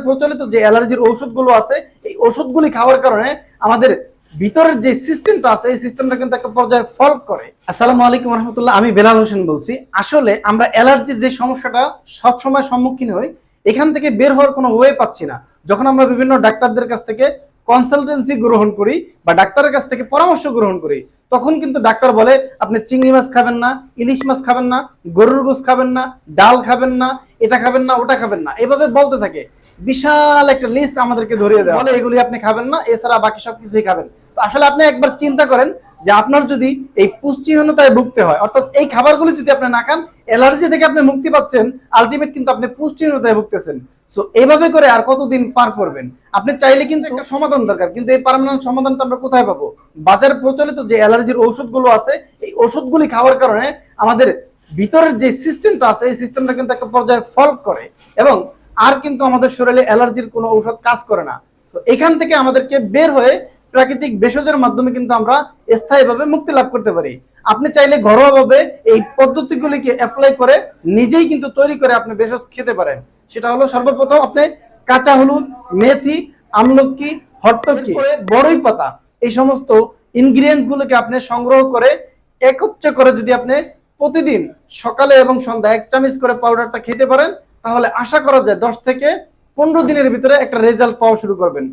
প্রচলিত যে অ্যালার্জির ঔষধগুলো আছে এই ওষুধগুলি খাওয়ার কারণে আমাদের ভিতরের যে সিস্টেমটা আছে এই সিস্টেমটা কিন্তু একটা পর্যায়ে ফল্ট করে। আসসালামু আলাইকুম রহমতুল্লাহ, আমি বেলাল হোসেন বলছি। আসলে আমরা অ্যালার্জির যে সমস্যাটা সবসময় সম্মুখীন হই, এখান থেকে বের হওয়ার কোনো ওয়ে পাচ্ছি না। যখন আমরা বিভিন্ন ডাক্তারদের কাছ থেকে কনসালটেন্সি গ্রহণ করি বা ডাক্তারের কাছ থেকে পরামর্শ গ্রহণ করি, তখন কিন্তু ডাক্তার বলে আপনি চিংড়ি মাছ খাবেন না, ইলিশ মাছ খাবেন না, গরুর গোশত খাবেন না, ডাল খাবেন না, এটা খাবেন না, ওটা খাবেন না, এভাবে বলতে থাকে। বিশাল একটা লিস্ট আমাদেরকে ধরিয়ে দেয়, বলে এগুলি আপনি খাবেন না, এছাড়া বাকি সবকিছুই খাবেন। তো আসলে আপনি একবার চিন্তা করেন যে আপনার যদি এই পুষ্টিহীনতায় ভুগতে হয়, অর্থাৎ এই খাবারগুলো যদি আপনি না খান, অ্যালার্জি থেকে আপনি মুক্তি পাচ্ছেন, আলটিমেট কিন্তু আপনি পুষ্টিহীনতায় ভুগতেছেন। সো এইভাবে করে আর কতদিন পার করবেন? আপনি চাইলে কিন্তু একটা সমাধান দরকার, কিন্তু এই পার্মানেন্ট সমাধানটা আমরা কোথায় পাবো? বাজারে প্রচলিত যে অ্যালার্জির ঔষধগুলো আছে এই ওষুধগুলি খাওয়ার কারণে আমাদের ভিতরের যে সিস্টেমটা আছে এই সিস্টেমটা কিন্তু একটা পর্যায়ে ফল্ট করে এবং আর কিন্তু আমাদের শরীরে অ্যালার্জির কোনো ঔষধ কাজ করে না। তো এখান থেকে আমাদেরকে বের হয়ে প্রাকৃতিক ভেষজের মাধ্যমে কিন্তু আমরা স্থায়ীভাবে মুক্তি লাভ করতে পারি। আপনি চাইলে ঘরোয়াভাবে এই পদ্ধতিগুলিকে অ্যাপ্লাই করে নিজেই কিন্তু তৈরি করে আপনি ভেষজ খেতে পারেন। সেটা হলো সর্বপ্রথম আপনি কাঁচা হলুদ, মেথি, আমলকি, হরতকি, বড়ই পাতা, এই সমস্ত ইনগ্রিডিয়েন্টস গুলোকে আপনি সংগ্রহ করে একত্রে করে যদি আপনি প্রতিদিন সকালে এবং সন্ধ্যা 1 চামচ করে পাউডারটা খেতে পারেন, তাহলে আশা করা যায় 10 থেকে 15 দিনের ভিতরে একটা রেজাল্ট পাওয়া শুরু করবেন।